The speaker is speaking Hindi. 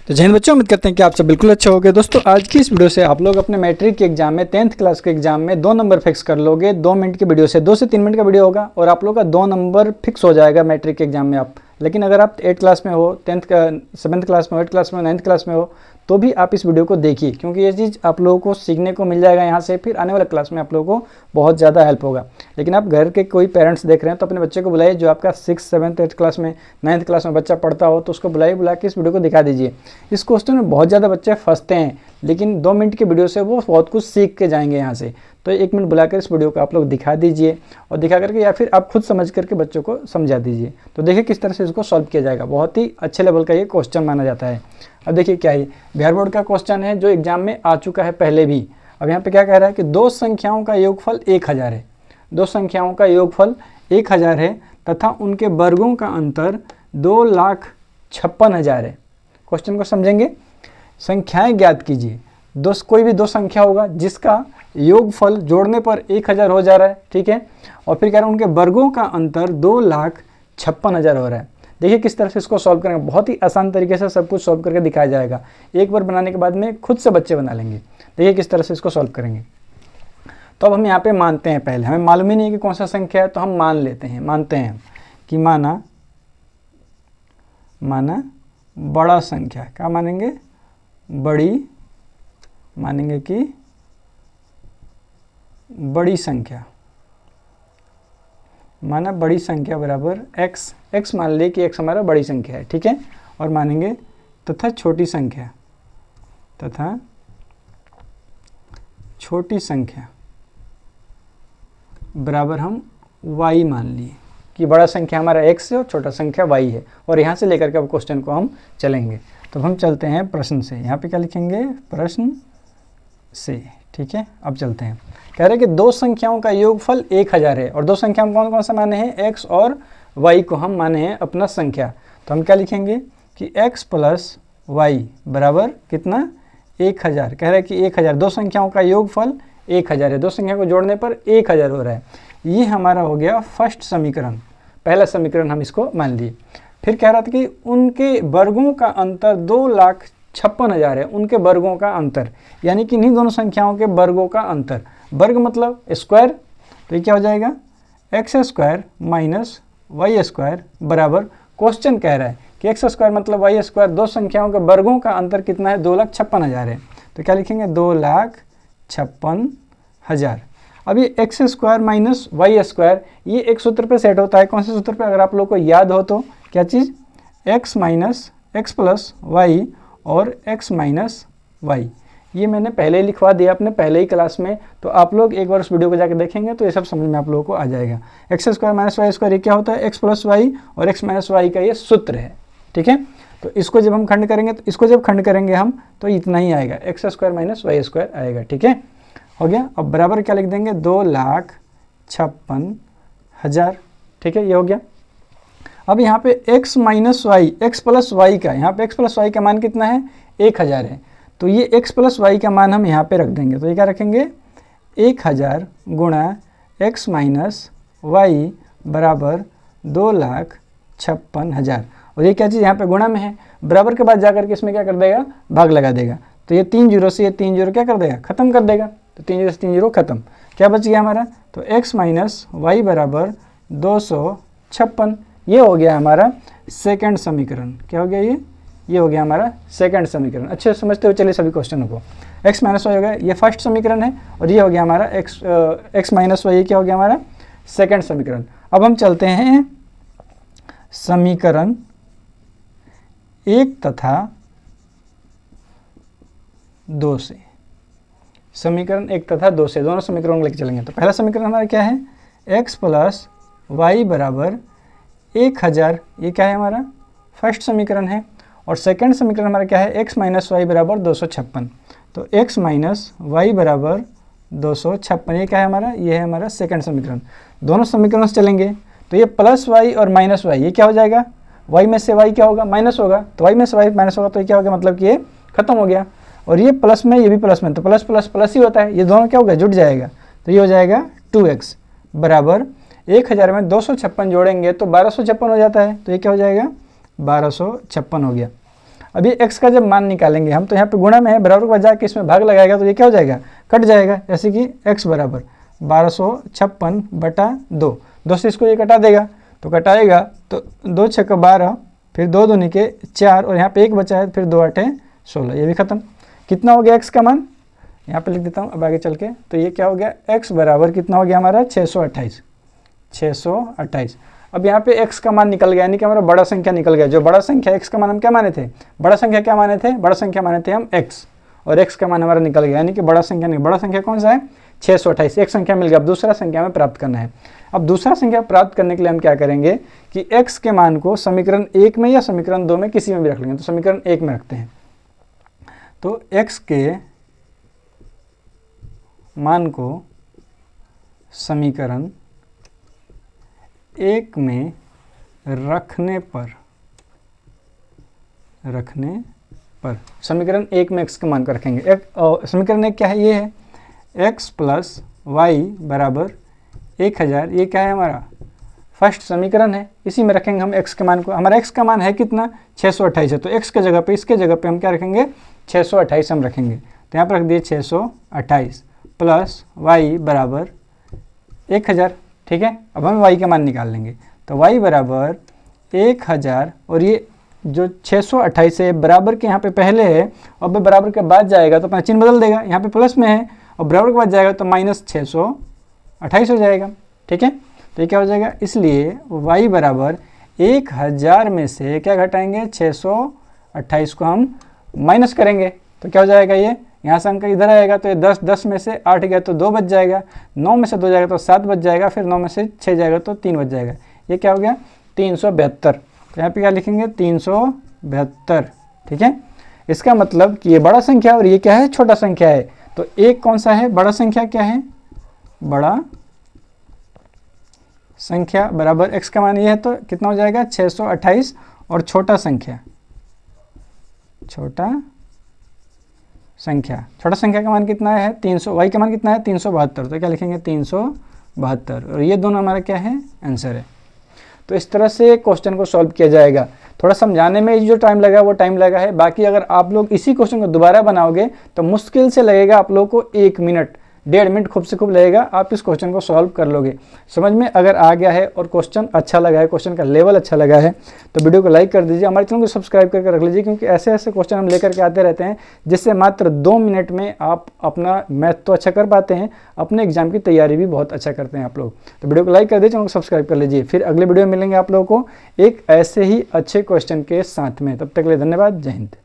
तो जय हिंद बच्चों, उम्मीद करते हैं कि आप सब बिल्कुल अच्छे होंगे। दोस्तों आज की इस वीडियो से आप लोग अपने मैट्रिक के एग्जाम में 10th क्लास के एग्जाम में 2 नंबर फिक्स कर लोगे। 2 मिनट की वीडियो से 2 से 3 मिनट का वीडियो होगा और आप लोग का 2 नंबर फिक्स हो जाएगा मैट्रिक के एग्जाम में आप। लेकिन अगर आप 8th क्लास में हो, 7th क्लास में हो, 8th क्लास में हो, 9th क्लास में हो, तो भी आप इस वीडियो को देखिए, क्योंकि ये चीज़ आप लोगों को सीखने को मिल जाएगा यहाँ से। फिर आने वाले क्लास में आप लोगों को बहुत ज़्यादा हेल्प होगा। लेकिन आप घर के कोई पेरेंट्स देख रहे हैं तो अपने बच्चे को बुलाइए, जो आपका 6th 7th 8th क्लास में 9th क्लास में बच्चा पढ़ता हो, तो उसको बुला के इस वीडियो को दिखा दीजिए। इस क्वेश्चन में बहुत ज़्यादा बच्चे फंसते हैं, लेकिन 2 मिनट की वीडियो से वो बहुत कुछ सीख के जाएंगे यहाँ से। तो 1 मिनट बुलाकर इस वीडियो को आप लोग दिखा दीजिए और दिखा करके या फिर आप खुद समझ करके बच्चों को समझा दीजिए। तो देखिए किस तरह से इसको सॉल्व किया जाएगा। बहुत ही अच्छे लेवल का ये क्वेश्चन माना जाता है। अब देखिए क्या है, बिहार बोर्ड का क्वेश्चन है जो एग्जाम में आ चुका है पहले भी। अब यहाँ पे क्या कह रहा है कि 2 संख्याओं का योगफल 1000 है। 2 संख्याओं का योगफल 1000 है तथा उनके वर्गों का अंतर 2,56,000 है। क्वेश्चन को समझेंगे। संख्याएं ज्ञात कीजिए। कोई भी 2 संख्या होगा जिसका योगफल जोड़ने पर 1000 हो जा रहा है, ठीक है। और फिर कह रहे हैं उनके वर्गों का अंतर 2,56,000 हो रहा है। देखिए किस तरह से इसको सॉल्व करेंगे। बहुत ही आसान तरीके से सब कुछ सॉल्व करके दिखाया जाएगा। एक बार बनाने के बाद में खुद से बच्चे बना लेंगे। देखिए किस तरह से इसको सॉल्व करेंगे। तो अब हम यहाँ पे मानते हैं, पहले हमें मालूम ही नहीं कि कौन सा संख्या है, तो हम मान लेते हैं, मानते हैं कि माना बड़ा संख्या। क्या मानेंगे? बड़ी, मानेंगे कि बड़ी संख्या। माना बड़ी संख्या बराबर x मान ले कि x हमारा बड़ी संख्या है, ठीक है। और मानेंगे तथा छोटी संख्या बराबर हम y मान लिए कि बड़ा संख्या हमारा x है और छोटा संख्या y है। और यहाँ से लेकर के अब क्वेश्चन को हम चलेंगे। तो हम चलते हैं प्रश्न से। यहाँ पे क्या लिखेंगे? प्रश्न से, ठीक है। अब चलते हैं। कह रहे हैं कि 2 संख्याओं का योगफल 1000 है और 2 संख्या कौन कौन सा माने हैं? x और y को हम माने हैं अपना संख्या। तो हम क्या लिखेंगे कि x प्लस y बराबर कितना? 1000। कह रहे हैं कि 1000, 2 संख्याओं का योगफल 1000 है। 2 संख्या को जोड़ने पर 1000 हो रहा है। ये हमारा हो गया फर्स्ट समीकरण, पहला समीकरण हम इसको मान लिए। फिर कह रहा था कि उनके वर्गों का अंतर 2,56,000 है। उनके वर्गों का अंतर यानी कि इन्हीं दोनों संख्याओं के वर्गों का अंतर। वर्ग मतलब स्क्वायर, तो ये क्या हो जाएगा? x² माइनस y² बराबर, क्वेश्चन कह रहा है कि x² मतलब y², 2 संख्याओं के वर्गों का अंतर कितना है? 2,56,000 है। तो क्या लिखेंगे? 2,56,000। अब ये x² माइनस y², ये एक सूत्र पे सेट होता है। कौन से सूत्र पे? अगर आप लोग को याद हो तो क्या चीज़? x प्लस y और x माइनस y। ये मैंने पहले ही लिखवा दिया अपने पहले ही क्लास में, तो आप लोग एक बार उस वीडियो को जाकर देखेंगे तो ये सब समझ में आप लोगों को आ जाएगा। x² माइनस y² ये क्या होता है? x प्लस y और x माइनस y का ये सूत्र है, ठीक है। तो इसको जब हम खंड करेंगे, तो इसको जब खंड करेंगे हम, तो इतना ही आएगा, x² माइनस y² आएगा, ठीक है। हो गया। अब बराबर क्या लिख देंगे? 2,56,000, ठीक है। ये हो गया। अब यहाँ पे x minus y, x plus y का, यहाँ पे x प्लस y का मान कितना है? 1000 है। तो ये x प्लस y का मान हम यहाँ पे रख देंगे। तो ये क्या रखेंगे? 1000 गुणा x माइनस y बराबर 2,56,000। और ये क्या चीज़ यहाँ पे गुणा में है, बराबर के बाद जाकर के इसमें क्या कर देगा? भाग लगा देगा। तो ये 3 जीरो से ये 3 जीरो क्या कर देगा? ख़त्म कर देगा। तो 3 जीरो से 3 जीरो खत्म। क्या बच गया हमारा? तो x माइनस y बराबर 256। ये हो गया हमारा सेकंड समीकरण। क्या हो गया? ये हो गया हमारा सेकंड समीकरण। अच्छे से समझते हुए चलिए सभी क्वेश्चनों को। x माइनस वाई हो गया, ये फर्स्ट समीकरण है, और ये हो गया हमारा x माइनस वाई, ये क्या हो गया हमारा? सेकंड समीकरण। अब हम चलते हैं समीकरण 1 तथा 2 से। समीकरण 1 तथा 2 से दोनों समीकरणों को लेकर चलेंगे। तो पहला समीकरण हमारा क्या है? x प्लस वाई बराबर 1000, ये क्या है हमारा? फर्स्ट समीकरण है। और सेकंड समीकरण हमारा क्या है? x माइनस वाई बराबर 256। तो x माइनस वाई बराबर 256, ये क्या है हमारा? ये है हमारा सेकंड समीकरण। दोनों समीकरणों से चलेंगे तो ये प्लस वाई और माइनस वाई, ये क्या हो जाएगा? y में से y क्या होगा? माइनस होगा। तो y में से y माइनस होगा, तो ये क्या होगा? मतलब कि ये खत्म हो गया। और ये प्लस में, ये भी प्लस में, तो प्लस प्लस प्लस ही होता है। ये दोनों क्या होगा? जुड़ जाएगा। तो ये हो जाएगा 2x बराबर 1000 में 256 जोड़ेंगे तो 1256 हो जाता है। तो ये क्या हो जाएगा? 1256 हो गया। अभी एक्स का जब मान निकालेंगे हम, तो यहाँ पे गुणा में है, बराबर का जाके इसमें भाग लगाएगा तो ये क्या हो जाएगा, कट जाएगा। जैसे कि एक्स बराबर 1256/2, 2 से इसको ये कटा देगा, तो कटाएगा तो 2 6 12, फिर 2 दूनी के 4, और यहाँ पे 1 बचा है, फिर 2 8 16, ये भी खत्म। कितना हो गया एक्स का मान, यहाँ पे लिख देता हूँ अब आगे चल के। तो ये क्या हो गया, एक्स बराबर कितना हो गया हमारा 628, 628। अब यहाँ पे x का मान निकल गया, यानी कि हमारा बड़ा संख्या निकल गया। जो बड़ा संख्या x का मान हम क्या माने थे, बड़ा संख्या क्या माने थे, बड़ा संख्या माने थे हम x, और x का मान हमारा निकल गया, यानी कि बड़ा संख्या नहीं, बड़ा संख्या कौन सा है 628। एक संख्या मिल गया। अब दूसरा संख्या हमें प्राप्त करना है। अब दूसरा संख्या प्राप्त करने के लिए हम क्या करेंगे कि x के मान को समीकरण 1 में या समीकरण 2 में किसी में भी रख लेंगे। तो समीकरण 1 में रखते हैं, तो x के मान को समीकरण 1 में रखने पर समीकरण 1 में x के मान को रखेंगे। समीकरण 1 क्या है, ये है x प्लस वाई बराबर 1000। ये क्या है हमारा फर्स्ट समीकरण है, इसी में रखेंगे हम x के मान को। हमारा x का मान है कितना 628 है, तो x के जगह पे, इसके जगह पे हम क्या रखेंगे 628 हम रखेंगे। तो यहाँ पर रख दिए 628 प्लस y बराबर 1000। ठीक है, अब हम y का मान निकाल लेंगे। तो y बराबर 1000, और ये जो 628 है बराबर के यहाँ पे पहले है, और बराबर के बाद जाएगा तो अपना चिन्ह बदल देगा, यहाँ पे प्लस में है, और बराबर के बाद जाएगा तो -628 हो जाएगा। ठीक है, तो ये क्या हो जाएगा, इसलिए y बराबर 1000 में से क्या घटाएंगे 628 को हम माइनस करेंगे, तो क्या हो जाएगा, ये यहाँ से अंक इधर आएगा, तो ये 10 में से 8 गया तो 2 बच जाएगा, 9 में से 2 जाएगा तो 7 बच जाएगा, फिर 9 में से 6 जाएगा तो 3 बच जाएगा। ये क्या हो गया 372। तो यहाँ पे क्या लिखेंगे 372। ठीक है, इसका मतलब कि ये बड़ा संख्या और ये क्या है छोटा संख्या है। तो एक कौन सा है बड़ा संख्या, क्या है बड़ा संख्या बराबर x का मान ये है, तो कितना हो जाएगा 628, और छोटा संख्या का मान कितना है 300, y का मान कितना है 372। तो क्या लिखेंगे 372, और ये दोनों हमारा क्या है आंसर है। तो इस तरह से क्वेश्चन को सॉल्व किया जाएगा। थोड़ा समझाने में जो टाइम लगा वो टाइम लगा है, बाकी अगर आप लोग इसी क्वेश्चन को दोबारा बनाओगे तो मुश्किल से लगेगा आप लोग को 1 मिनट 1.5 मिनट खूब से खूब लगेगा, आप इस क्वेश्चन को सॉल्व कर लोगे। समझ में अगर आ गया है और क्वेश्चन अच्छा लगा है, क्वेश्चन का लेवल अच्छा लगा है, तो वीडियो को लाइक कर दीजिए, हमारे चैनल को सब्सक्राइब करके रख लीजिए, क्योंकि ऐसे ऐसे क्वेश्चन हम लेकर के आते रहते हैं जिससे मात्र 2 मिनट में आप अपना मैथ तो अच्छा कर पाते हैं, अपने एग्जाम की तैयारी भी बहुत अच्छा करते हैं आप लोग। तो वीडियो को लाइक कर दीजिए, चैनल को सब्सक्राइब कर लीजिए। फिर अगले वीडियो में मिलेंगे आप लोगों को एक ऐसे ही अच्छे क्वेश्चन के साथ में। तब तक के लिए धन्यवाद, जय हिंद।